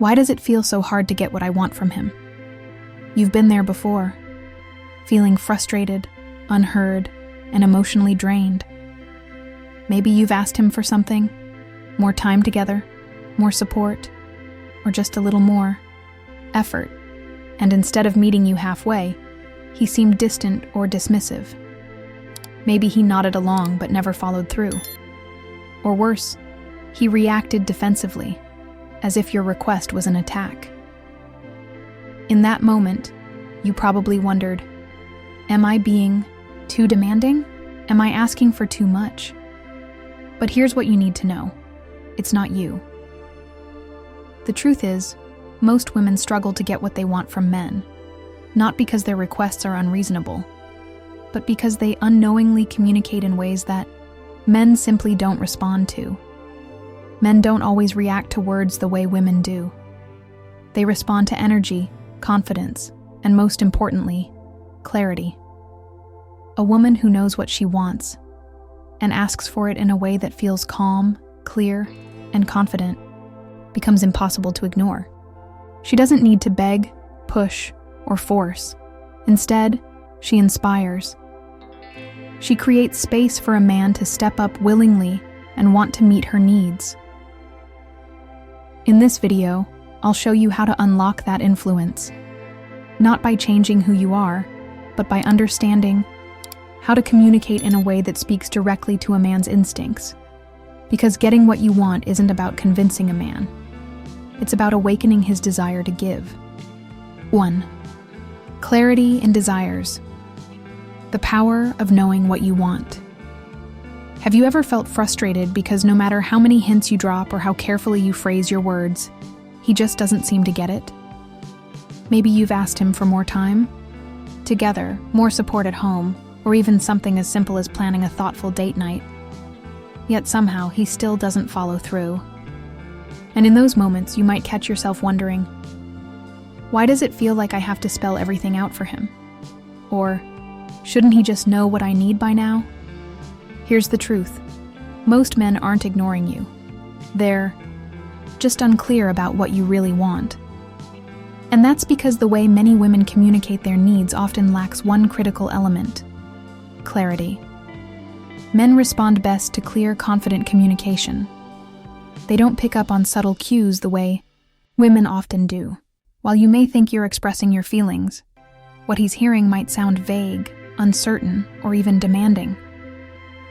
Why does it feel so hard to get what I want from him? You've been there before, feeling frustrated, unheard, and emotionally drained. Maybe you've asked him for something, more time together, more support, or just a little more effort, and instead of meeting you halfway, he seemed distant or dismissive. Maybe he nodded along but never followed through. Or worse, he reacted defensively, as if your request was an attack. In that moment, you probably wondered, am I being too demanding? Am I asking for too much? But here's what you need to know. It's not you. The truth is, most women struggle to get what they want from men, not because their requests are unreasonable, but because they unknowingly communicate in ways that men simply don't respond to. Men don't always react to words the way women do. They respond to energy, confidence, and most importantly, clarity. A woman who knows what she wants and asks for it in a way that feels calm, clear, and confident becomes impossible to ignore. She doesn't need to beg, push, or force. Instead, she inspires. She creates space for a man to step up willingly and want to meet her needs. In this video, I'll show you how to unlock that influence, not by changing who you are, but by understanding how to communicate in a way that speaks directly to a man's instincts. Because getting what you want isn't about convincing a man. It's about awakening his desire to give. 1. Clarity in desires. The power of knowing what you want. Have you ever felt frustrated because no matter how many hints you drop or how carefully you phrase your words, he just doesn't seem to get it? Maybe you've asked him for more time, together, more support at home, or even something as simple as planning a thoughtful date night. Yet somehow he still doesn't follow through. And in those moments, you might catch yourself wondering, why does it feel like I have to spell everything out for him? Or, shouldn't he just know what I need by now? Here's the truth. Most men aren't ignoring you. They're just unclear about what you really want. And that's because the way many women communicate their needs often lacks one critical element: clarity. Men respond best to clear, confident communication. They don't pick up on subtle cues the way women often do. While you may think you're expressing your feelings, what he's hearing might sound vague, uncertain, or even demanding,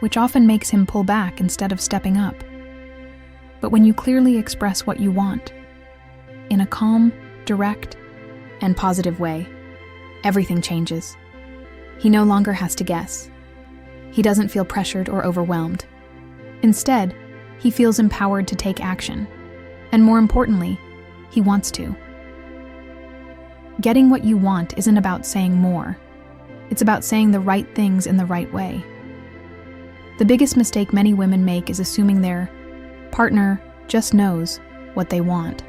which often makes him pull back instead of stepping up. But when you clearly express what you want, in a calm, direct, and positive way, everything changes. He no longer has to guess. He doesn't feel pressured or overwhelmed. Instead, he feels empowered to take action. And more importantly, he wants to. Getting what you want isn't about saying more. It's about saying the right things in the right way. The biggest mistake many women make is assuming their partner just knows what they want.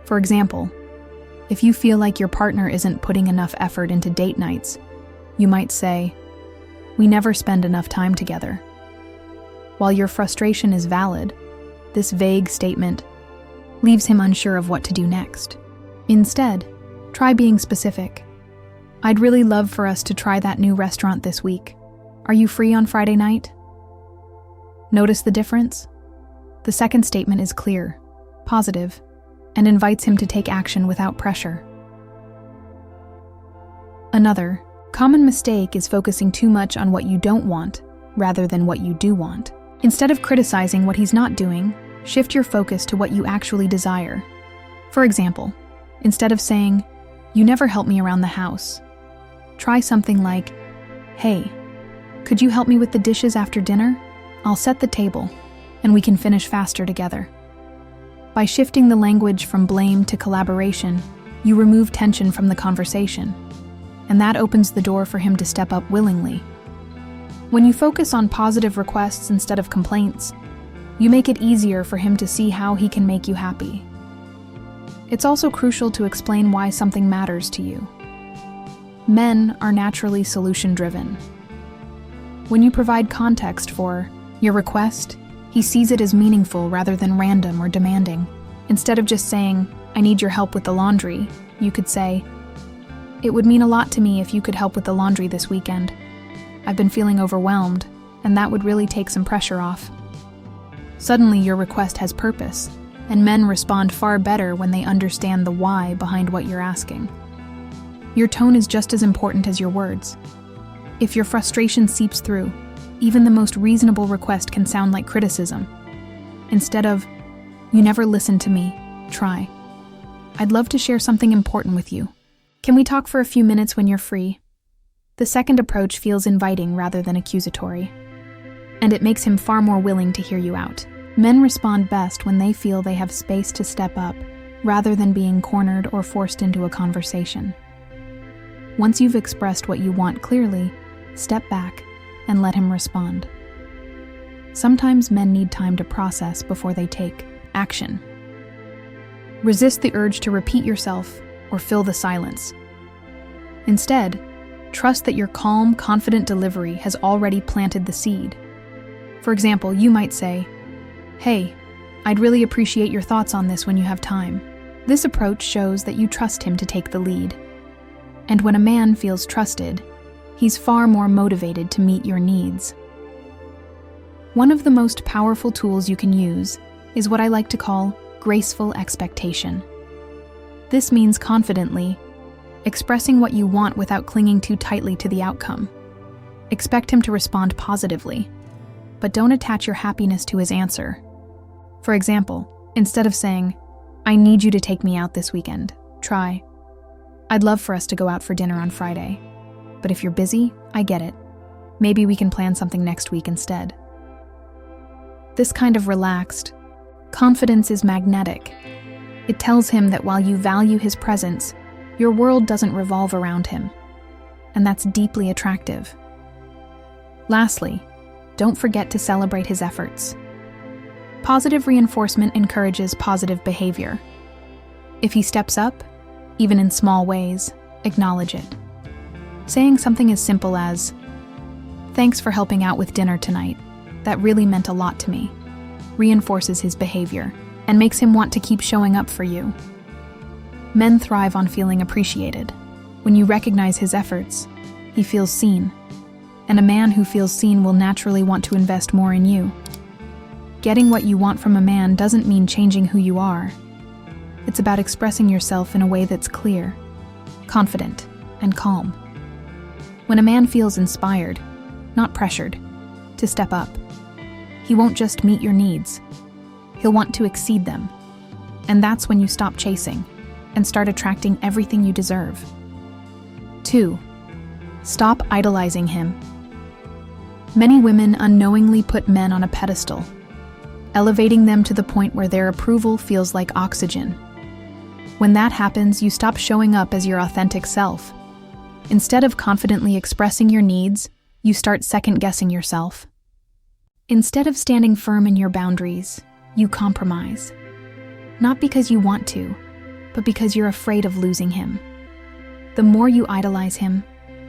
For example, if you feel like your partner isn't putting enough effort into date nights, you might say, "We never spend enough time together." While your frustration is valid, this vague statement leaves him unsure of what to do next. Instead, try being specific. "I'd really love for us to try that new restaurant this week. Are you free on Friday night?" Notice the difference? The second statement is clear, positive, and invites him to take action without pressure. Another common mistake is focusing too much on what you don't want rather than what you do want. Instead of criticizing what he's not doing, shift your focus to what you actually desire. For example, instead of saying, "You never help me around the house," try something like, "Hey, could you help me with the dishes after dinner? I'll set the table, and we can finish faster together." By shifting the language from blame to collaboration, you remove tension from the conversation, and that opens the door for him to step up willingly. When you focus on positive requests instead of complaints, you make it easier for him to see how he can make you happy. It's also crucial to explain why something matters to you. Men are naturally solution-driven. When you provide context for your request, he sees it as meaningful rather than random or demanding. Instead of just saying, "I need your help with the laundry," you could say, "It would mean a lot to me if you could help with the laundry this weekend. I've been feeling overwhelmed, and that would really take some pressure off." Suddenly, your request has purpose, and men respond far better when they understand the why behind what you're asking. Your tone is just as important as your words. If your frustration seeps through, even the most reasonable request can sound like criticism. Instead of, "You never listen to me," try, "I'd love to share something important with you. Can we talk for a few minutes when you're free?" The second approach feels inviting rather than accusatory, and it makes him far more willing to hear you out. Men respond best when they feel they have space to step up, rather than being cornered or forced into a conversation. Once you've expressed what you want clearly, step back and let him respond. Sometimes men need time to process before they take action. Resist the urge to repeat yourself or fill the silence. Instead, trust that your calm, confident delivery has already planted the seed. For example, you might say, "Hey, I'd really appreciate your thoughts on this when you have time." This approach shows that you trust him to take the lead. And when a man feels trusted, he's far more motivated to meet your needs. One of the most powerful tools you can use is what I like to call graceful expectation. This means confidently expressing what you want without clinging too tightly to the outcome. Expect him to respond positively, but don't attach your happiness to his answer. For example, instead of saying, "I need you to take me out this weekend," try, "I'd love for us to go out for dinner on Friday. But if you're busy, I get it. Maybe we can plan something next week instead." This kind of relaxed confidence is magnetic. It tells him that while you value his presence, your world doesn't revolve around him. And that's deeply attractive. Lastly, don't forget to celebrate his efforts. Positive reinforcement encourages positive behavior. If he steps up, even in small ways, acknowledge it. Saying something as simple as, "Thanks for helping out with dinner tonight. That really meant a lot to me," reinforces his behavior and makes him want to keep showing up for you. Men thrive on feeling appreciated. When you recognize his efforts, he feels seen. And a man who feels seen will naturally want to invest more in you. Getting what you want from a man doesn't mean changing who you are. It's about expressing yourself in a way that's clear, confident, and calm. When a man feels inspired, not pressured, to step up, he won't just meet your needs. He'll want to exceed them. And that's when you stop chasing and start attracting everything you deserve. 2. Stop idolizing him. Many women unknowingly put men on a pedestal, elevating them to the point where their approval feels like oxygen. When that happens, you stop showing up as your authentic self. Instead of confidently expressing your needs, you start second-guessing yourself. Instead of standing firm in your boundaries, you compromise. Not because you want to, but because you're afraid of losing him. The more you idolize him,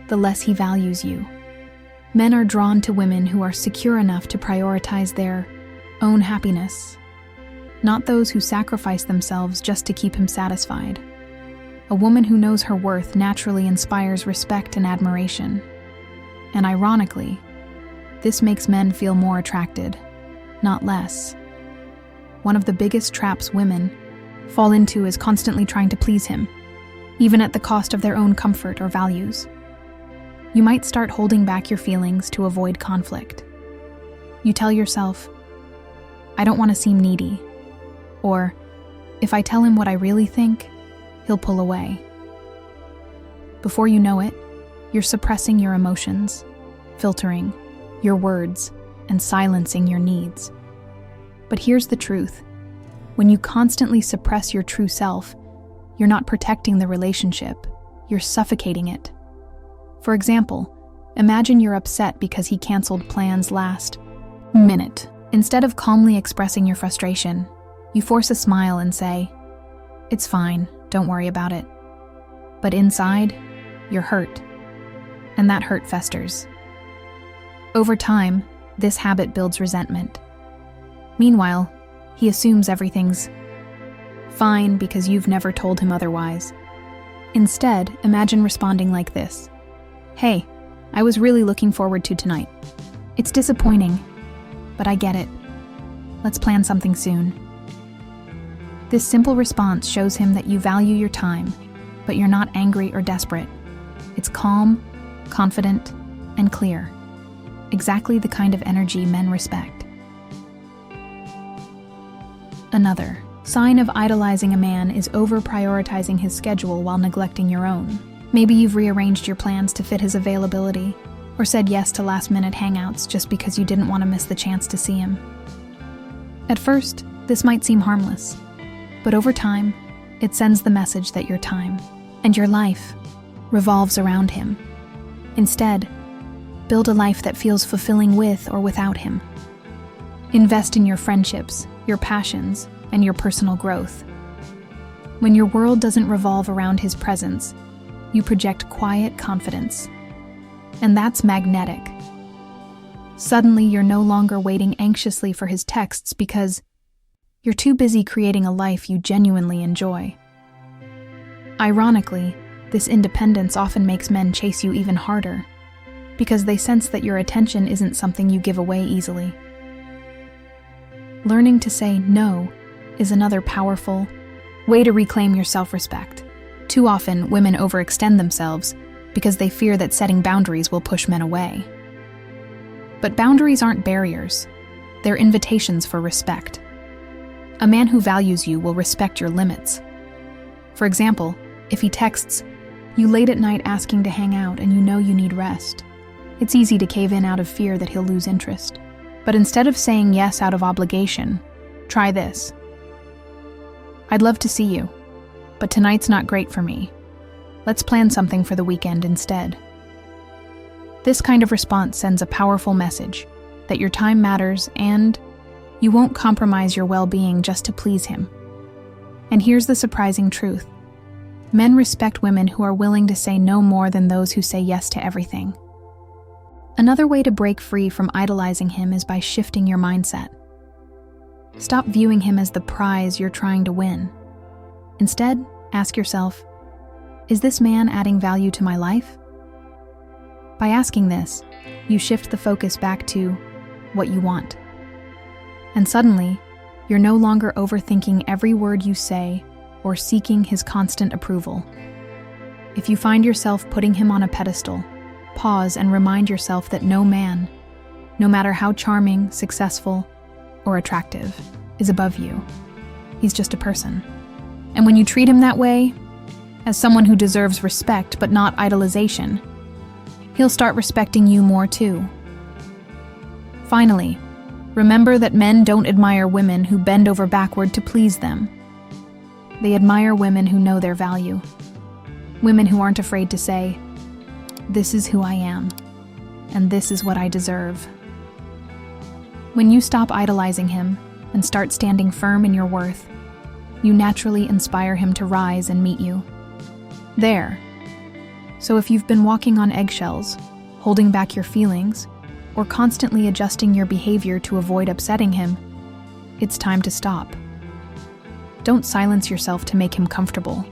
the less he values you. Men are drawn to women who are secure enough to prioritize their own happiness, not those who sacrifice themselves just to keep him satisfied. A woman who knows her worth naturally inspires respect and admiration. And ironically, this makes men feel more attracted, not less. One of the biggest traps women fall into is constantly trying to please him, even at the cost of their own comfort or values. You might start holding back your feelings to avoid conflict. You tell yourself, "I don't want to seem needy," or, "If I tell him what I really think, he'll pull away." Before you know it, you're suppressing your emotions, filtering your words, and silencing your needs. But here's the truth. When you constantly suppress your true self, you're not protecting the relationship, you're suffocating it. For example, imagine you're upset because he canceled plans last minute. Instead of calmly expressing your frustration, you force a smile and say, "It's fine, don't worry about it." But inside, you're hurt, and that hurt festers. Over time, this habit builds resentment. Meanwhile, he assumes everything's fine because you've never told him otherwise. Instead, imagine responding like this. Hey, I was really looking forward to tonight. It's disappointing, but I get it. Let's plan something soon. This simple response shows him that you value your time, but you're not angry or desperate. It's calm, confident, and clear. Exactly the kind of energy men respect. Another sign of idolizing a man is over-prioritizing his schedule while neglecting your own. Maybe you've rearranged your plans to fit his availability, or said yes to last-minute hangouts just because you didn't want to miss the chance to see him. At first, this might seem harmless, but over time, it sends the message that your time and your life revolves around him. Instead, build a life that feels fulfilling with or without him. Invest in your friendships, your passions, and your personal growth. When your world doesn't revolve around his presence, you project quiet confidence. And that's magnetic. Suddenly, you're no longer waiting anxiously for his texts because you're too busy creating a life you genuinely enjoy. Ironically, this independence often makes men chase you even harder, because they sense that your attention isn't something you give away easily. Learning to say no is another powerful way to reclaim your self-respect. Too often, women overextend themselves because they fear that setting boundaries will push men away. But boundaries aren't barriers. They're invitations for respect. A man who values you will respect your limits. For example, if he texts you late at night asking to hang out and you know you need rest, it's easy to cave in out of fear that he'll lose interest. But instead of saying yes out of obligation, try this. I'd love to see you, but tonight's not great for me. Let's plan something for the weekend instead. This kind of response sends a powerful message that your time matters and you won't compromise your well-being just to please him. And here's the surprising truth. Men respect women who are willing to say no more than those who say yes to everything. Another way to break free from idolizing him is by shifting your mindset. Stop viewing him as the prize you're trying to win. Instead, ask yourself, is this man adding value to my life? By asking this, you shift the focus back to what you want. And suddenly, you're no longer overthinking every word you say or seeking his constant approval. If you find yourself putting him on a pedestal, pause and remind yourself that no man, no matter how charming, successful, or attractive, is above you. He's just a person. And when you treat him that way, as someone who deserves respect but not idolization, he'll start respecting you more too. Finally, remember that men don't admire women who bend over backward to please them. They admire women who know their value. Women who aren't afraid to say, "This is who I am, and this is what I deserve." When you stop idolizing him and start standing firm in your worth, you naturally inspire him to rise and meet you there. So if you've been walking on eggshells, holding back your feelings, or constantly adjusting your behavior to avoid upsetting him, it's time to stop. Don't silence yourself to make him comfortable.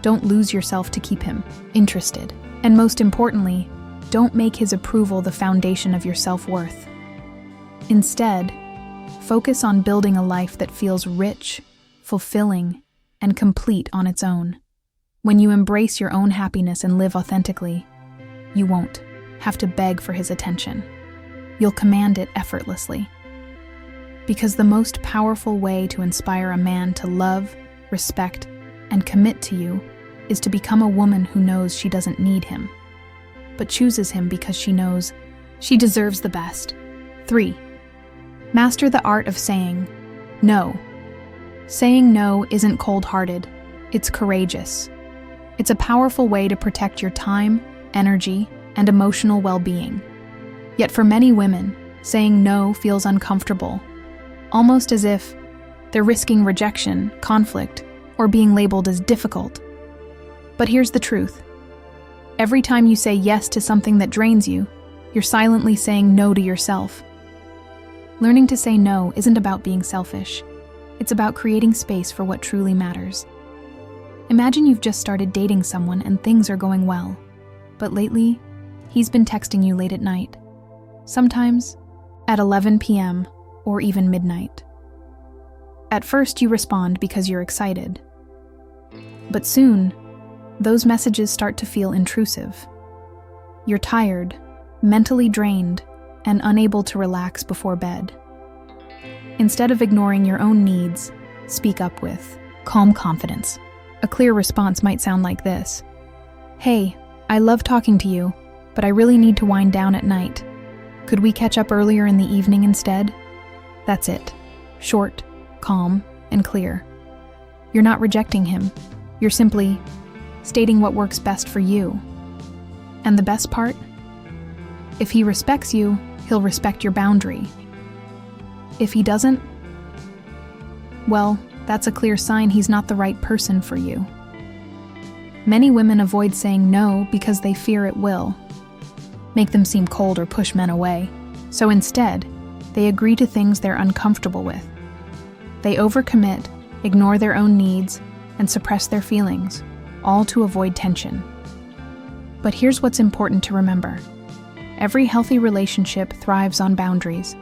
Don't lose yourself to keep him interested. And most importantly, don't make his approval the foundation of your self-worth. Instead, focus on building a life that feels rich, fulfilling, and complete on its own. When you embrace your own happiness and live authentically, you won't have to beg for his attention. You'll command it effortlessly. Because the most powerful way to inspire a man to love, respect, and commit to you is to become a woman who knows she doesn't need him, but chooses him because she knows she deserves the best. 3. Master the art of saying no. Saying no isn't cold-hearted, it's courageous. It's a powerful way to protect your time, energy, and emotional well-being. Yet for many women, saying no feels uncomfortable, almost as if they're risking rejection, conflict, or being labeled as difficult. But here's the truth. Every time you say yes to something that drains you, you're silently saying no to yourself. Learning to say no isn't about being selfish. It's about creating space for what truly matters. Imagine you've just started dating someone and things are going well, but lately, he's been texting you late at night, sometimes at 11 p.m. or even midnight. At first, you respond because you're excited, but soon, those messages start to feel intrusive. You're tired, mentally drained, and unable to relax before bed. Instead of ignoring your own needs, speak up with calm confidence. A clear response might sound like this: "Hey, I love talking to you, but I really need to wind down at night. Could we catch up earlier in the evening instead?" That's it. Short, calm, and clear. You're not rejecting him. You're simply stating what works best for you. And the best part? If he respects you, he'll respect your boundary. If he doesn't, well, that's a clear sign he's not the right person for you. Many women avoid saying no because they fear it will make them seem cold or push men away. So instead, they agree to things they're uncomfortable with. They overcommit, ignore their own needs, and suppress their feelings, all to avoid tension. But here's what's important to remember. Every healthy relationship thrives on boundaries.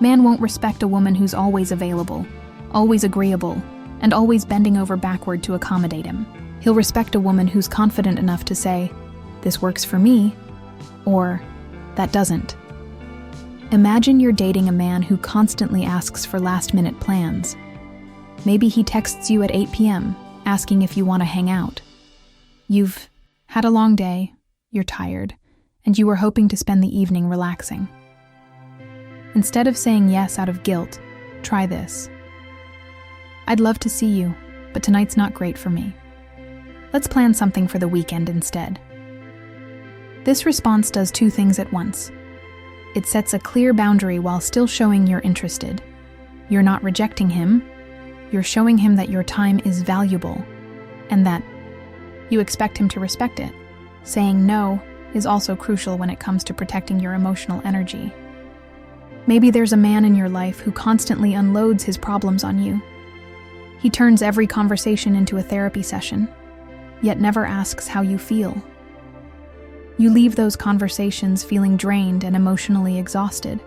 Man won't respect a woman who's always available, always agreeable, and always bending over backward to accommodate him. He'll respect a woman who's confident enough to say, "This works for me," or "That doesn't." Imagine you're dating a man who constantly asks for last-minute plans. Maybe he texts you at 8 p.m., asking if you want to hang out. You've had a long day, you're tired, and you were hoping to spend the evening relaxing. Instead of saying yes out of guilt, try this: "I'd love to see you, but tonight's not great for me. Let's plan something for the weekend instead." This response does two things at once. It sets a clear boundary while still showing you're interested. You're not rejecting him, you're showing him that your time is valuable, and that you expect him to respect it. Saying no is also crucial when it comes to protecting your emotional energy. Maybe there's a man in your life who constantly unloads his problems on you. He turns every conversation into a therapy session, yet never asks how you feel. You leave those conversations feeling drained and emotionally exhausted.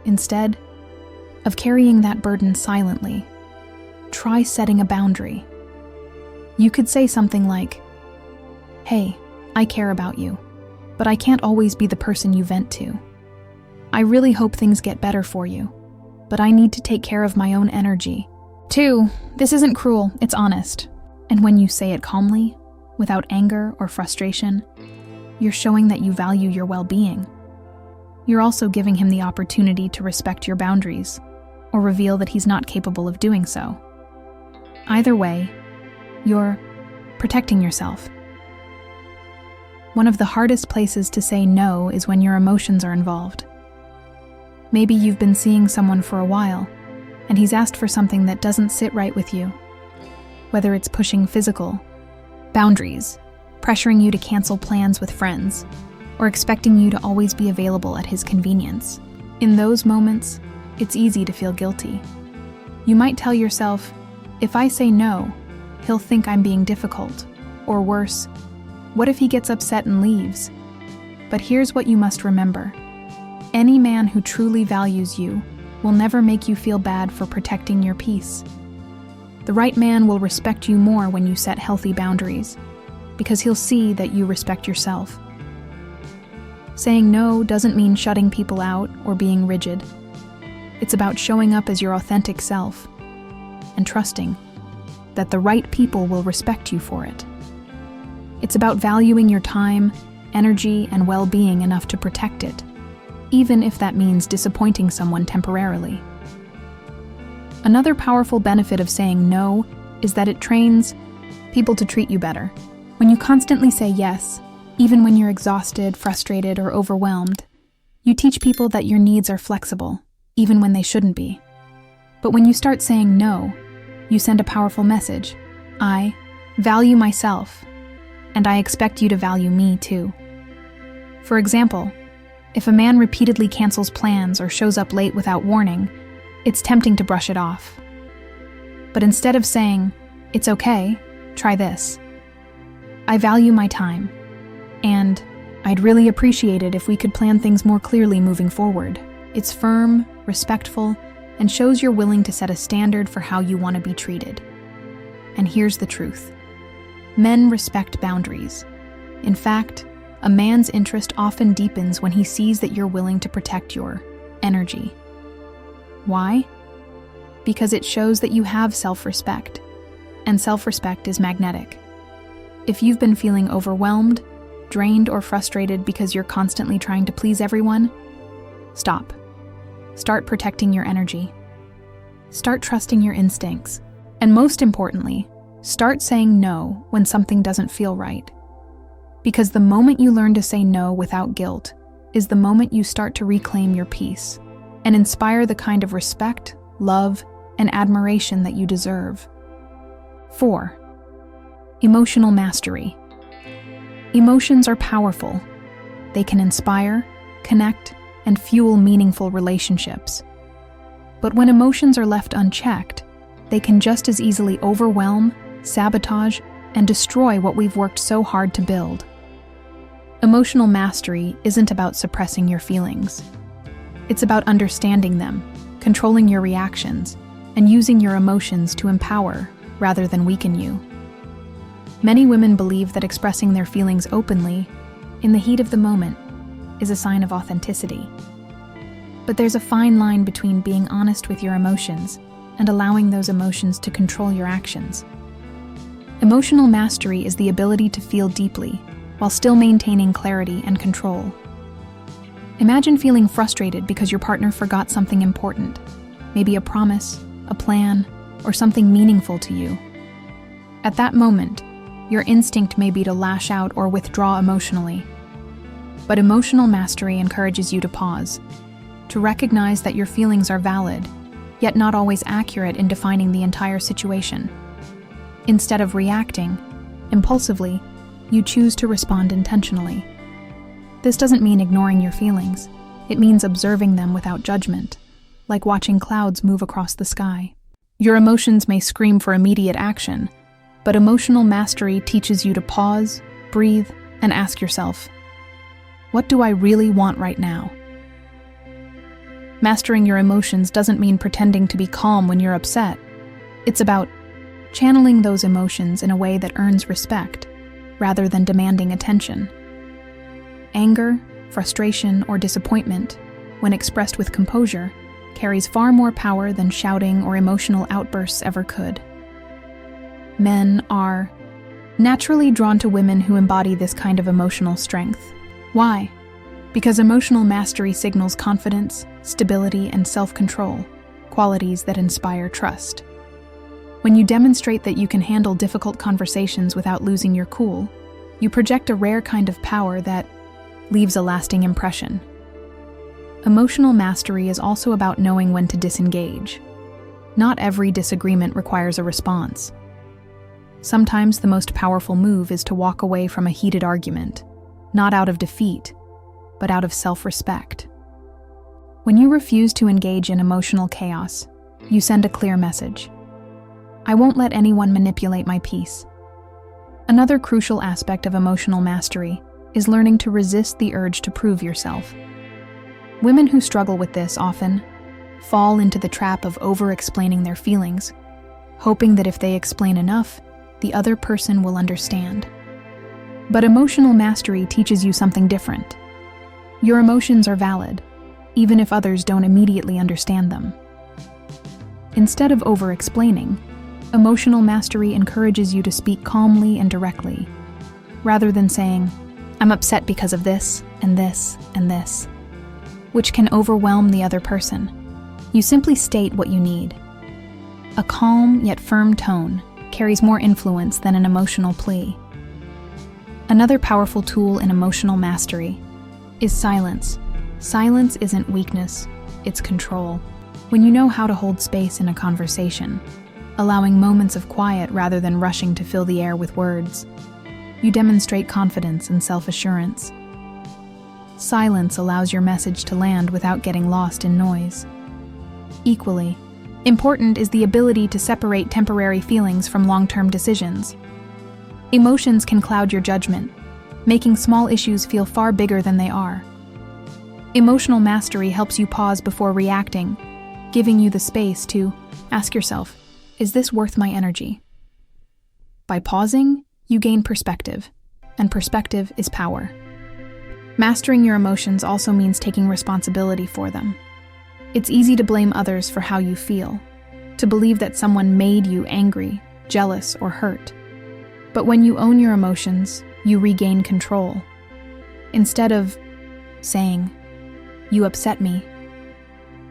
Instead of carrying that burden silently, try setting a boundary. You could say something like, "Hey, I care about you, but I can't always be the person you vent to. I really hope things get better for you, but I need to take care of my own energy. 2, this isn't cruel, it's honest." And when you say it calmly, without anger or frustration, you're showing that you value your well-being. You're also giving him the opportunity to respect your boundaries, or reveal that he's not capable of doing so. Either way, you're protecting yourself. One of the hardest places to say no is when your emotions are involved. Maybe you've been seeing someone for a while, and he's asked for something that doesn't sit right with you. Whether it's pushing physical boundaries, pressuring you to cancel plans with friends, or expecting you to always be available at his convenience. In those moments, it's easy to feel guilty. You might tell yourself, "If I say no, he'll think I'm being difficult," or worse, "What if he gets upset and leaves?" But here's what you must remember. Any man who truly values you will never make you feel bad for protecting your peace. The right man will respect you more when you set healthy boundaries, because he'll see that you respect yourself. Saying no doesn't mean shutting people out or being rigid. It's about showing up as your authentic self and trusting that the right people will respect you for it. It's about valuing your time, energy, and well-being enough to protect it, even if that means disappointing someone temporarily. Another powerful benefit of saying no is that it trains people to treat you better. When you constantly say yes, even when you're exhausted, frustrated, or overwhelmed, you teach people that your needs are flexible, even when they shouldn't be. But when you start saying no, you send a powerful message. I value myself, and I expect you to value me too. For example, if a man repeatedly cancels plans or shows up late without warning, it's tempting to brush it off. But instead of saying, "It's okay, try this," "I value my time," and "I'd really appreciate it if we could plan things more clearly moving forward." It's firm, respectful, and shows you're willing to set a standard for how you want to be treated. And here's the truth. Men respect boundaries. In fact, a man's interest often deepens when he sees that you're willing to protect your energy. Why? Because it shows that you have self-respect, and self-respect is magnetic. If you've been feeling overwhelmed, drained, or frustrated because you're constantly trying to please everyone, stop. Start protecting your energy. Start trusting your instincts. And most importantly, start saying no when something doesn't feel right. Because the moment you learn to say no without guilt is the moment you start to reclaim your peace and inspire the kind of respect, love, and admiration that you deserve. 4. Emotional mastery. Emotions are powerful. They can inspire, connect, and fuel meaningful relationships. But when emotions are left unchecked, they can just as easily overwhelm, sabotage, and destroy what we've worked so hard to build. Emotional mastery isn't about suppressing your feelings. It's about understanding them, controlling your reactions, and using your emotions to empower rather than weaken you. Many women believe that expressing their feelings openly, in the heat of the moment, is a sign of authenticity. But there's a fine line between being honest with your emotions and allowing those emotions to control your actions. Emotional mastery is the ability to feel deeply while still maintaining clarity and control. Imagine feeling frustrated because your partner forgot something important, maybe a promise, a plan, or something meaningful to you. At that moment, your instinct may be to lash out or withdraw emotionally. But emotional mastery encourages you to pause, to recognize that your feelings are valid, yet not always accurate in defining the entire situation. Instead of reacting impulsively, you choose to respond intentionally. This doesn't mean ignoring your feelings. It means observing them without judgment, like watching clouds move across the sky. Your emotions may scream for immediate action, but emotional mastery teaches you to pause, breathe, and ask yourself, what do I really want right now? Mastering your emotions doesn't mean pretending to be calm when you're upset. It's about channeling those emotions in a way that earns respect, rather than demanding attention. Anger, frustration, or disappointment, when expressed with composure, carries far more power than shouting or emotional outbursts ever could. Men are naturally drawn to women who embody this kind of emotional strength. Why? Because emotional mastery signals confidence, stability, and self-control, qualities that inspire trust. When you demonstrate that you can handle difficult conversations without losing your cool, you project a rare kind of power that leaves a lasting impression. Emotional mastery is also about knowing when to disengage. Not every disagreement requires a response. Sometimes the most powerful move is to walk away from a heated argument, not out of defeat, but out of self-respect. When you refuse to engage in emotional chaos, you send a clear message. I won't let anyone manipulate my peace. Another crucial aspect of emotional mastery is learning to resist the urge to prove yourself. Women who struggle with this often fall into the trap of over-explaining their feelings, hoping that if they explain enough, the other person will understand. But emotional mastery teaches you something different. Your emotions are valid, even if others don't immediately understand them. Instead of over-explaining, emotional mastery encourages you to speak calmly and directly, rather than saying, I'm upset because of this, and this, and this, which can overwhelm the other person. You simply state what you need. A calm yet firm tone carries more influence than an emotional plea. Another powerful tool in emotional mastery is silence. Silence isn't weakness, it's control. When you know how to hold space in a conversation, allowing moments of quiet rather than rushing to fill the air with words, you demonstrate confidence and self-assurance. Silence allows your message to land without getting lost in noise. Equally, Important is the ability to separate temporary feelings from long-term decisions. Emotions can cloud your judgment, making small issues feel far bigger than they are. Emotional mastery helps you pause before reacting, giving you the space to ask yourself, is this worth my energy? By pausing, you gain perspective, and perspective is power. Mastering your emotions also means taking responsibility for them. It's easy to blame others for how you feel, to believe that someone made you angry, jealous, or hurt. But when you own your emotions, you regain control. Instead of saying, "You upset me,"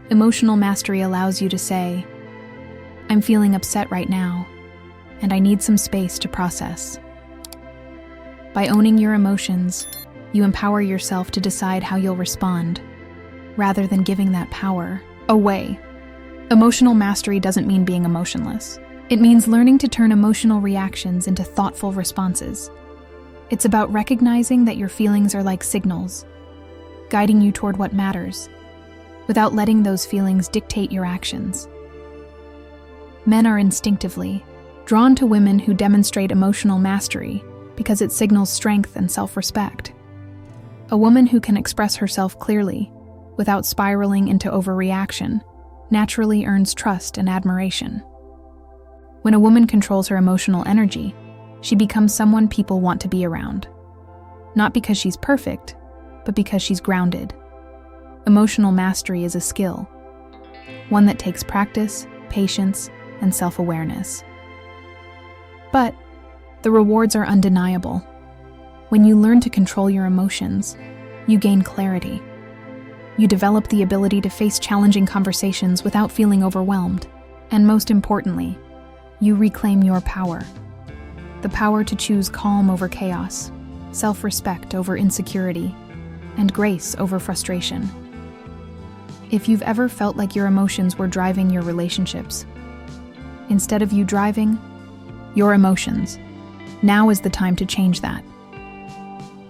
emotional mastery allows you to say, "I'm feeling upset right now, and I need some space to process." By owning your emotions, you empower yourself to decide how you'll respond, rather than giving that power away. Emotional mastery doesn't mean being emotionless. It means learning to turn emotional reactions into thoughtful responses. It's about recognizing that your feelings are like signals, guiding you toward what matters, without letting those feelings dictate your actions. Men are instinctively drawn to women who demonstrate emotional mastery because it signals strength and self-respect. A woman who can express herself clearly, without spiraling into overreaction, naturally earns trust and admiration. When a woman controls her emotional energy, she becomes someone people want to be around. Not because she's perfect, but because she's grounded. Emotional mastery is a skill, one that takes practice, patience, and self-awareness. But the rewards are undeniable. When you learn to control your emotions, you gain clarity. You develop the ability to face challenging conversations without feeling overwhelmed. And most importantly, you reclaim your power. The power to choose calm over chaos, self-respect over insecurity, and grace over frustration. If you've ever felt like your emotions were driving your relationships, instead of you driving your emotions, now is the time to change that.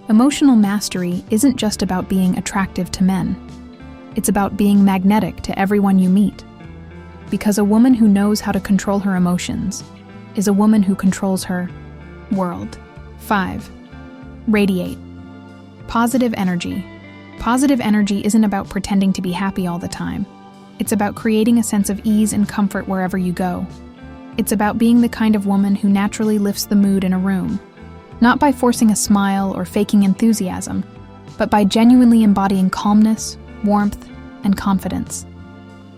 Emotional mastery isn't just about being attractive to men. It's about being magnetic to everyone you meet. Because a woman who knows how to control her emotions is a woman who controls her world. 5. Radiate. Positive energy. Positive energy isn't about pretending to be happy all the time. It's about creating a sense of ease and comfort wherever you go. It's about being the kind of woman who naturally lifts the mood in a room, not by forcing a smile or faking enthusiasm, but by genuinely embodying calmness, warmth, and confidence.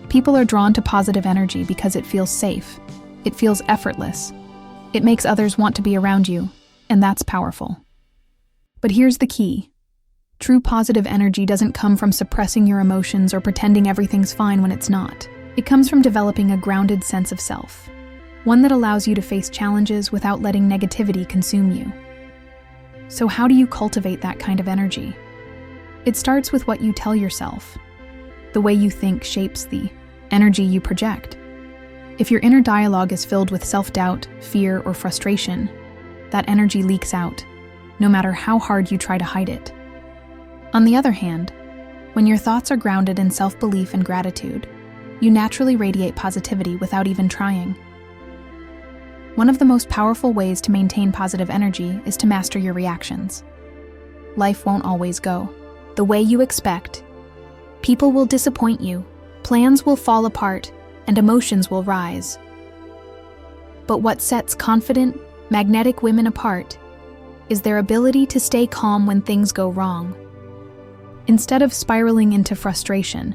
People are drawn to positive energy because it feels safe. It feels effortless. It makes others want to be around you, and that's powerful. But here's the key. True positive energy doesn't come from suppressing your emotions or pretending everything's fine when it's not. It comes from developing a grounded sense of self, one that allows you to face challenges without letting negativity consume you. So how do you cultivate that kind of energy? It starts with what you tell yourself. The way you think shapes the energy you project. If your inner dialogue is filled with self-doubt, fear, or frustration, that energy leaks out, no matter how hard you try to hide it. On the other hand, when your thoughts are grounded in self-belief and gratitude, you naturally radiate positivity without even trying. One of the most powerful ways to maintain positive energy is to master your reactions. Life won't always go the way you expect. People will disappoint you, plans will fall apart, and emotions will rise. But what sets confident, magnetic women apart is their ability to stay calm when things go wrong. Instead of spiraling into frustration,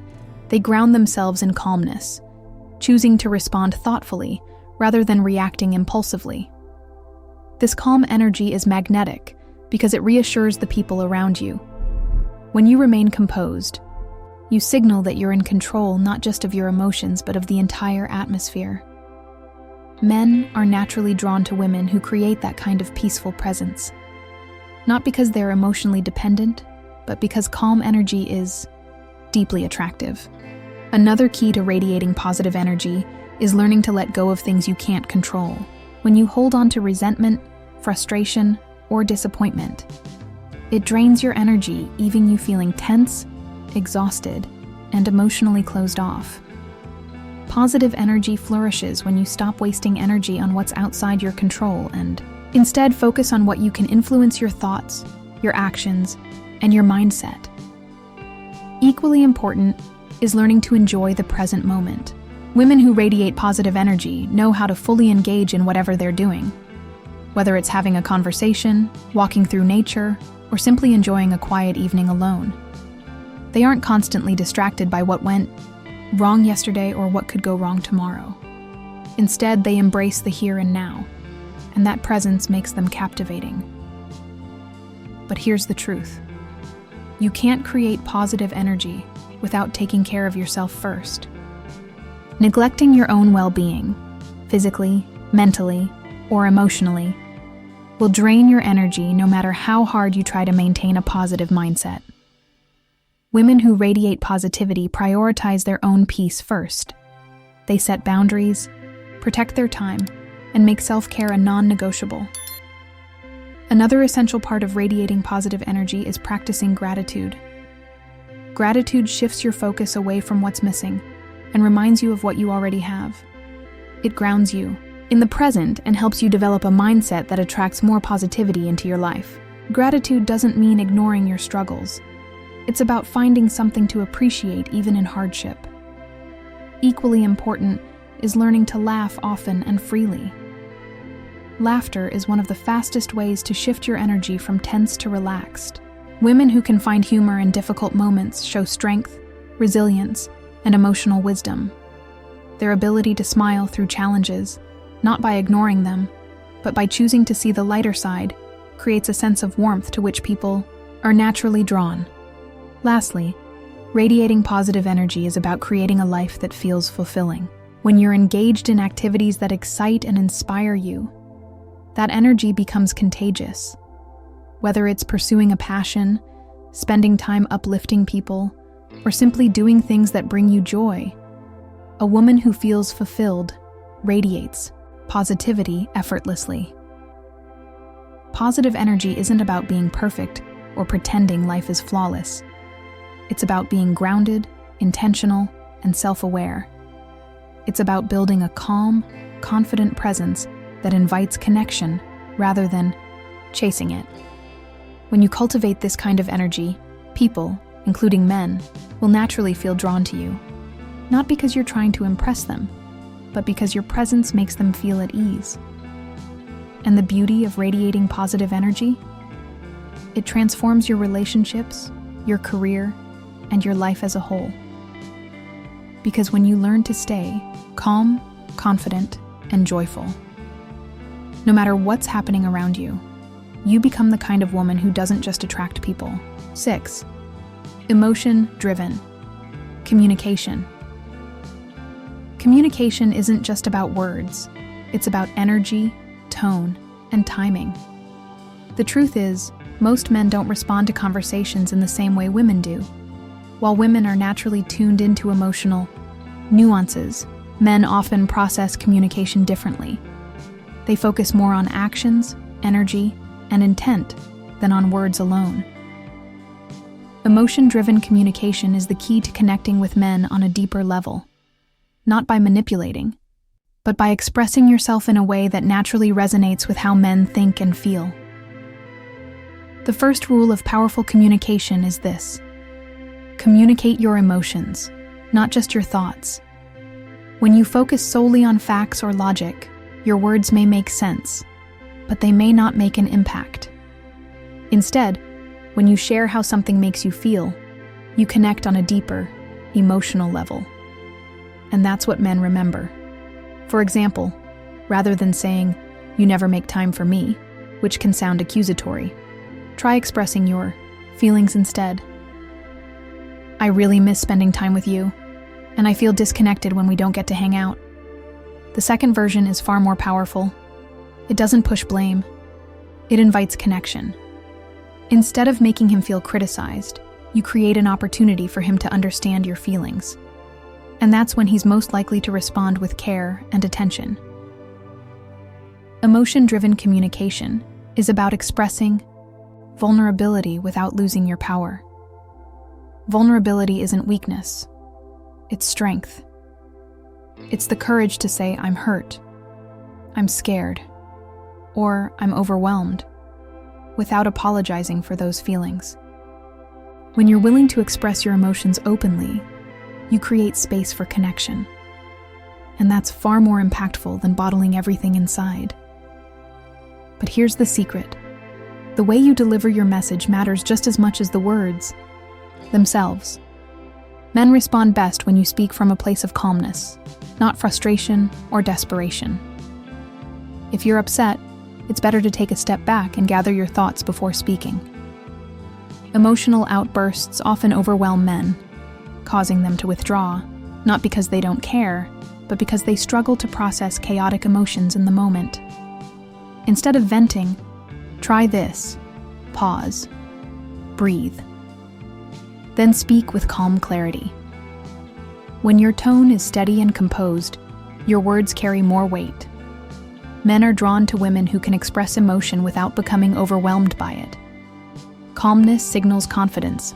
they ground themselves in calmness, choosing to respond thoughtfully rather than reacting impulsively. This calm energy is magnetic because it reassures the people around you. When you remain composed, you signal that you're in control not just of your emotions but of the entire atmosphere. Men are naturally drawn to women who create that kind of peaceful presence, not because they're emotionally dependent, but because calm energy is deeply attractive. Another key to radiating positive energy is learning to let go of things you can't control. When you hold on to resentment, frustration, or disappointment, it drains your energy, leaving you feeling tense, exhausted, and emotionally closed off. Positive energy flourishes when you stop wasting energy on what's outside your control and instead focus on what you can influence: your thoughts, your actions, and your mindset. Equally important is learning to enjoy the present moment. Women who radiate positive energy know how to fully engage in whatever they're doing, whether it's having a conversation, walking through nature, or simply enjoying a quiet evening alone. They aren't constantly distracted by what went wrong yesterday or what could go wrong tomorrow. Instead, they embrace the here and now, and that presence makes them captivating. But here's the truth. You can't create positive energy without taking care of yourself first. Neglecting your own well-being, physically, mentally, or emotionally, will drain your energy no matter how hard you try to maintain a positive mindset. Women who radiate positivity prioritize their own peace first. They set boundaries, protect their time, and make self-care a non-negotiable. Another essential part of radiating positive energy is practicing gratitude. Gratitude shifts your focus away from what's missing and reminds you of what you already have. It grounds you in the present and helps you develop a mindset that attracts more positivity into your life. Gratitude doesn't mean ignoring your struggles. It's about finding something to appreciate even in hardship. Equally important is learning to laugh often and freely. Laughter is one of the fastest ways to shift your energy from tense to relaxed. Women who can find humor in difficult moments show strength, resilience, and emotional wisdom. Their ability to smile through challenges, not by ignoring them, but by choosing to see the lighter side, creates a sense of warmth to which people are naturally drawn. Lastly, radiating positive energy is about creating a life that feels fulfilling. When you're engaged in activities that excite and inspire you, that energy becomes contagious. Whether it's pursuing a passion, spending time uplifting people, or simply doing things that bring you joy, a woman who feels fulfilled radiates positivity effortlessly. Positive energy isn't about being perfect or pretending life is flawless. It's about being grounded, intentional, and self-aware. It's about building a calm, confident presence that invites connection rather than chasing it. When you cultivate this kind of energy, people, including men, will naturally feel drawn to you. Not because you're trying to impress them, but because your presence makes them feel at ease. And the beauty of radiating positive energy? It transforms your relationships, your career, and your life as a whole. Because when you learn to stay calm, confident, and joyful, no matter what's happening around you, you become the kind of woman who doesn't just attract people. 6. Emotion-driven communication. Communication isn't just about words. It's about energy, tone, and timing. The truth is, most men don't respond to conversations in the same way women do. While women are naturally tuned into emotional nuances, men often process communication differently. They focus more on actions, energy, and intent than on words alone. Emotion-driven communication is the key to connecting with men on a deeper level, not by manipulating, but by expressing yourself in a way that naturally resonates with how men think and feel. The first rule of powerful communication is this: communicate your emotions, not just your thoughts. When you focus solely on facts or logic, your words may make sense, but they may not make an impact. Instead, when you share how something makes you feel, you connect on a deeper, emotional level. And that's what men remember. For example, rather than saying, "You never make time for me," which can sound accusatory, try expressing your feelings instead. "I really miss spending time with you, and I feel disconnected when we don't get to hang out." The second version is far more powerful. It doesn't push blame. It invites connection. Instead of making him feel criticized, you create an opportunity for him to understand your feelings. And that's when he's most likely to respond with care and attention. Emotion-driven communication is about expressing vulnerability without losing your power. Vulnerability isn't weakness. It's strength. It's the courage to say, I'm hurt, I'm scared, or I'm overwhelmed, without apologizing for those feelings. When you're willing to express your emotions openly, you create space for connection. And that's far more impactful than bottling everything inside. But here's the secret. The way you deliver your message matters just as much as the words themselves. Men respond best when you speak from a place of calmness, not frustration or desperation. If you're upset, it's better to take a step back and gather your thoughts before speaking. Emotional outbursts often overwhelm men, causing them to withdraw, not because they don't care, but because they struggle to process chaotic emotions in the moment. Instead of venting, try this. Pause. Breathe. Then speak with calm clarity. When your tone is steady and composed, your words carry more weight. Men are drawn to women who can express emotion without becoming overwhelmed by it. Calmness signals confidence,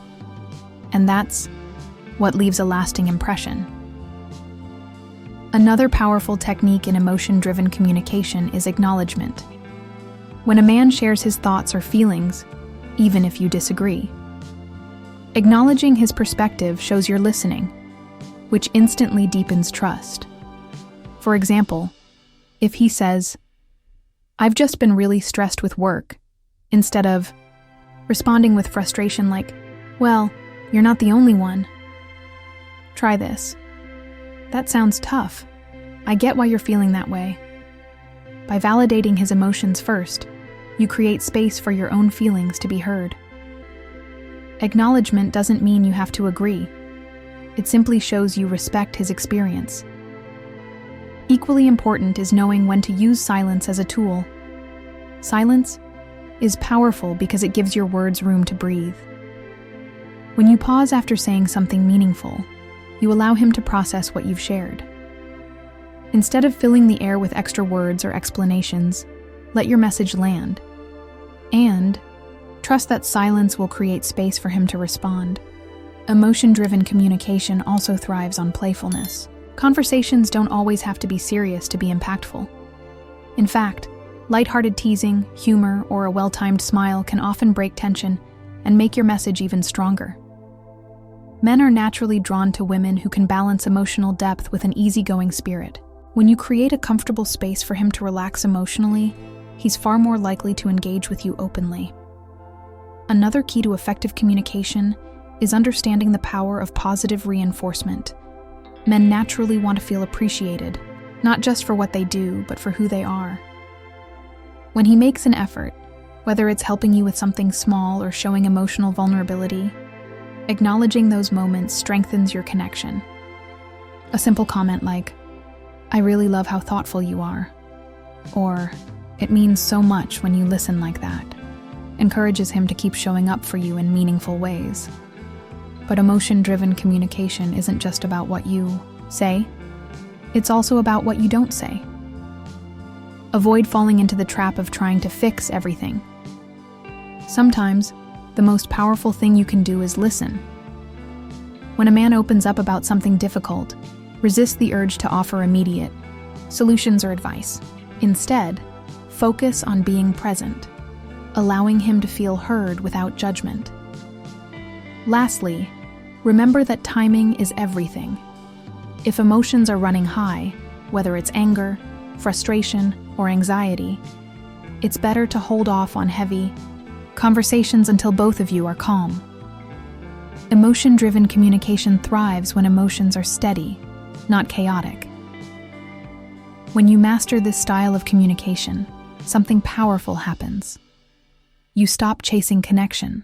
and that's what leaves a lasting impression. Another powerful technique in emotion-driven communication is acknowledgement. When a man shares his thoughts or feelings, even if you disagree, acknowledging his perspective shows you're listening, which instantly deepens trust. For example, if he says, "I've just been really stressed with work," instead of responding with frustration like, "Well, you're not the only one. Try this. That sounds tough. I get why you're feeling that way." By validating his emotions first, you create space for your own feelings to be heard. Acknowledgement doesn't mean you have to agree. It simply shows you respect his experience. Equally important is knowing when to use silence as a tool. Silence is powerful because it gives your words room to breathe. When you pause after saying something meaningful, you allow him to process what you've shared. Instead of filling the air with extra words or explanations, let your message land. And trust that silence will create space for him to respond. Emotion-driven communication also thrives on playfulness. Conversations don't always have to be serious to be impactful. In fact, lighthearted teasing, humor, or a well-timed smile can often break tension and make your message even stronger. Men are naturally drawn to women who can balance emotional depth with an easygoing spirit. When you create a comfortable space for him to relax emotionally, he's far more likely to engage with you openly. Another key to effective communication is understanding the power of positive reinforcement. Men naturally want to feel appreciated, not just for what they do, but for who they are. When he makes an effort, whether it's helping you with something small or showing emotional vulnerability, acknowledging those moments strengthens your connection. A simple comment like, "I really love how thoughtful you are," or "It means so much when you listen like that," encourages him to keep showing up for you in meaningful ways. But emotion-driven communication isn't just about what you say, it's also about what you don't say. Avoid falling into the trap of trying to fix everything. Sometimes, the most powerful thing you can do is listen. When a man opens up about something difficult, resist the urge to offer immediate solutions or advice. Instead, focus on being present, allowing him to feel heard without judgment. Lastly, remember that timing is everything. If emotions are running high, whether it's anger, frustration, or anxiety, it's better to hold off on heavy conversations until both of you are calm. Emotion-driven communication thrives when emotions are steady, not chaotic. When you master this style of communication, something powerful happens. You stop chasing connection,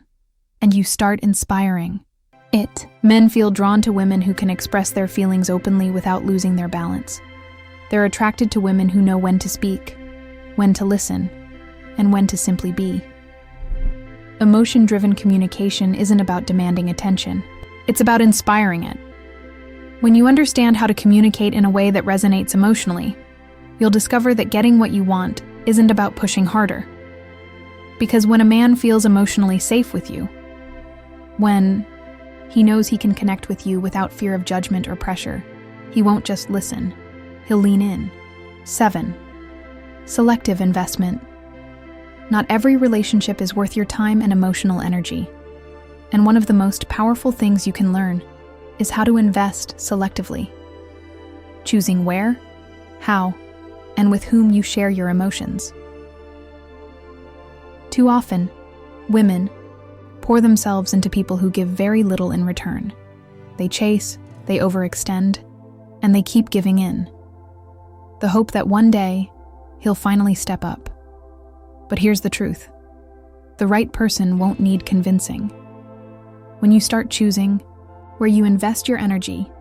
and you start inspiring it. Men feel drawn to women who can express their feelings openly without losing their balance. They're attracted to women who know when to speak, when to listen, and when to simply be. Emotion-driven communication isn't about demanding attention. It's about inspiring it. When you understand how to communicate in a way that resonates emotionally, you'll discover that getting what you want isn't about pushing harder. Because when a man feels emotionally safe with you, when he knows he can connect with you without fear of judgment or pressure, he won't just listen, he'll lean in. 7. Selective investment. Not every relationship is worth your time and emotional energy. And one of the most powerful things you can learn is how to invest selectively. Choosing where, how, and with whom you share your emotions. Too often, women pour themselves into people who give very little in return. They chase, they overextend, and they keep giving in. The hope that one day, he'll finally step up. But here's the truth. The right person won't need convincing. When you start choosing where you invest your energy,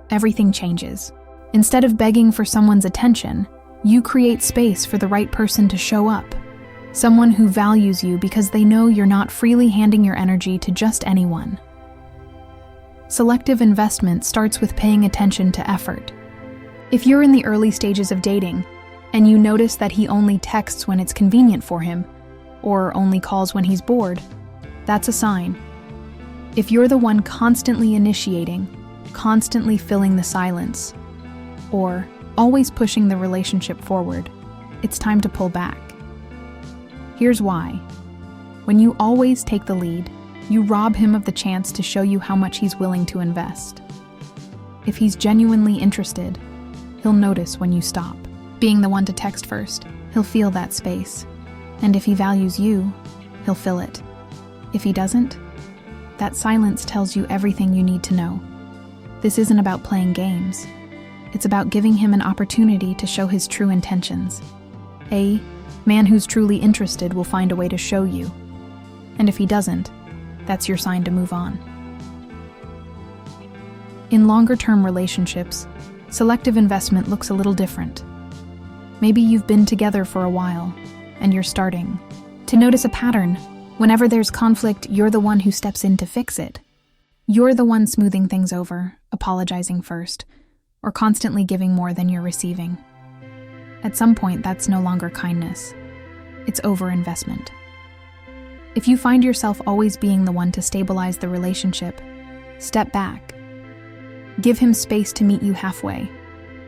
everything changes. Instead of begging for someone's attention, you create space for the right person to show up. Someone who values you because they know you're not freely handing your energy to just anyone. Selective investment starts with paying attention to effort. If you're in the early stages of dating, and you notice that he only texts when it's convenient for him, or only calls when he's bored, that's a sign. If you're the one constantly initiating, constantly filling the silence, or always pushing the relationship forward, it's time to pull back. Here's why. When you always take the lead, you rob him of the chance to show you how much he's willing to invest. If he's genuinely interested, he'll notice when you stop. Being the one to text first, he'll feel that space. And if he values you, he'll fill it. If he doesn't, that silence tells you everything you need to know. This isn't about playing games. It's about giving him an opportunity to show his true intentions. A man who's truly interested will find a way to show you. And if he doesn't, that's your sign to move on. In longer-term relationships, selective investment looks a little different. Maybe you've been together for a while, and you're starting to notice a pattern. Whenever there's conflict, you're the one who steps in to fix it. You're the one smoothing things over, apologizing first, or constantly giving more than you're receiving. At some point, that's no longer kindness. It's overinvestment. If you find yourself always being the one to stabilize the relationship, step back. Give him space to meet you halfway.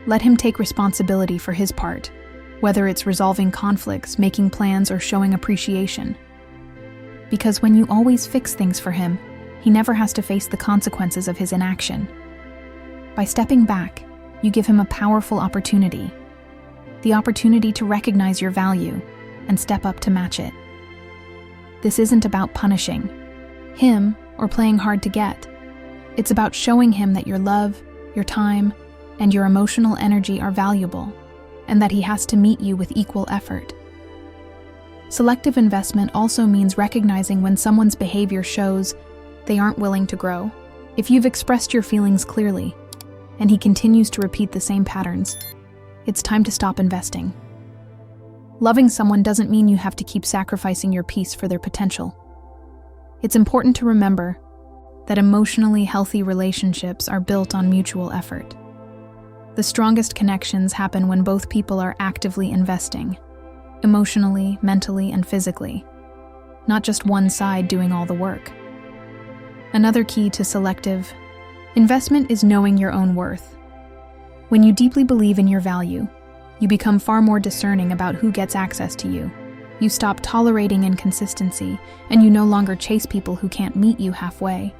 Let him take responsibility for his part, whether it's resolving conflicts, making plans, or showing appreciation. Because when you always fix things for him, he never has to face the consequences of his inaction. By stepping back, you give him a powerful opportunity. The opportunity to recognize your value and step up to match it. This isn't about punishing him or playing hard to get. It's about showing him that your love, your time, and your emotional energy are valuable, and that he has to meet you with equal effort. Selective investment also means recognizing when someone's behavior shows they aren't willing to grow. If you've expressed your feelings clearly, and he continues to repeat the same patterns, it's time to stop investing. Loving someone doesn't mean you have to keep sacrificing your peace for their potential. It's important to remember that emotionally healthy relationships are built on mutual effort. The strongest connections happen when both people are actively investing, emotionally, mentally, and physically, not just one side doing all the work. Another key to selective investment is knowing your own worth. When you deeply believe in your value, you become far more discerning about who gets access to you. You stop tolerating inconsistency, and you no longer chase people who can't meet you halfway.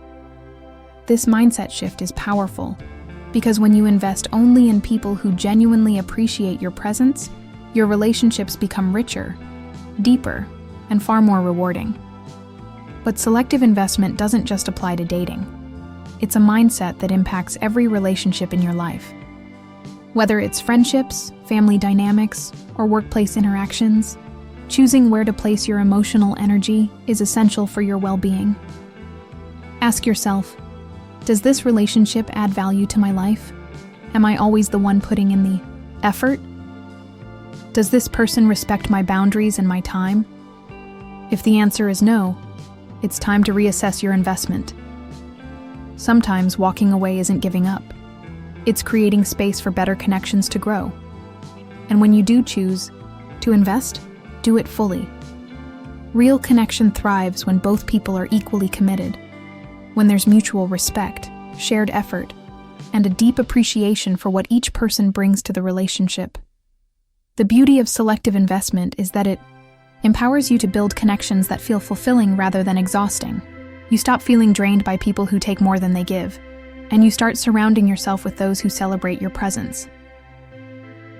This mindset shift is powerful, because when you invest only in people who genuinely appreciate your presence, your relationships become richer, deeper, and far more rewarding. But selective investment doesn't just apply to dating. It's a mindset that impacts every relationship in your life. Whether it's friendships, family dynamics, or workplace interactions, choosing where to place your emotional energy is essential for your well-being. Ask yourself, does this relationship add value to my life? Am I always the one putting in the effort? Does this person respect my boundaries and my time? If the answer is no, it's time to reassess your investment. Sometimes walking away isn't giving up. It's creating space for better connections to grow. And when you do choose to invest, do it fully. Real connection thrives when both people are equally committed, when there's mutual respect, shared effort, and a deep appreciation for what each person brings to the relationship. The beauty of selective investment is that it empowers you to build connections that feel fulfilling rather than exhausting. You stop feeling drained by people who take more than they give, and you start surrounding yourself with those who celebrate your presence.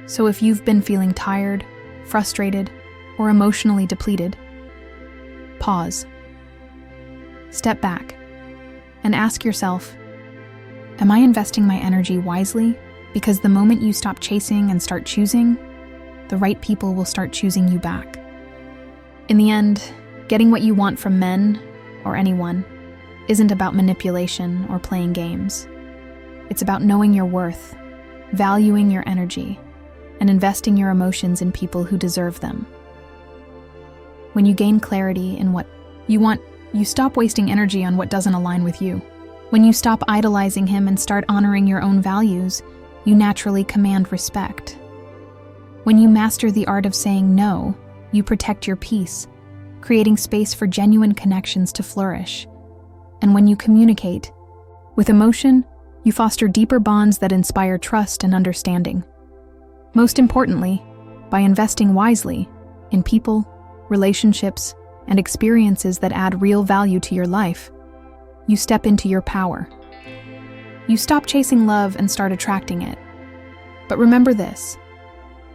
So if you've been feeling tired, frustrated, or emotionally depleted, pause. Step back and ask yourself, am I investing my energy wisely? Because the moment you stop chasing and start choosing, the right people will start choosing you back. In the end, getting what you want from men or anyone isn't about manipulation or playing games. It's about knowing your worth, valuing your energy, and investing your emotions in people who deserve them. When you gain clarity in what you want, you stop wasting energy on what doesn't align with you. When you stop idolizing him and start honoring your own values, you naturally command respect. When you master the art of saying no, you protect your peace, creating space for genuine connections to flourish. And when you communicate with emotion, you foster deeper bonds that inspire trust and understanding. Most importantly, by investing wisely in people, relationships, and experiences that add real value to your life, you step into your power. You stop chasing love and start attracting it. But remember this: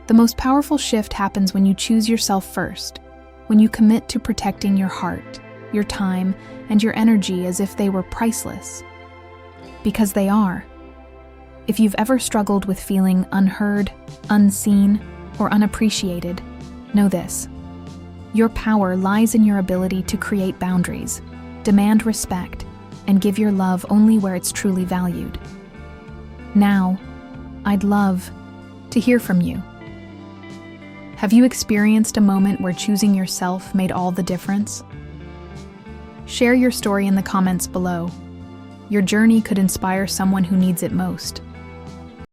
the most powerful shift happens when you choose yourself first, when you commit to protecting your heart, your time, and your energy as if they were priceless. Because they are. If you've ever struggled with feeling unheard, unseen, or unappreciated, know this: your power lies in your ability to create boundaries, demand respect, and give your love only where it's truly valued. Now, I'd love to hear from you. Have you experienced a moment where choosing yourself made all the difference? Share your story in the comments below. Your journey could inspire someone who needs it most.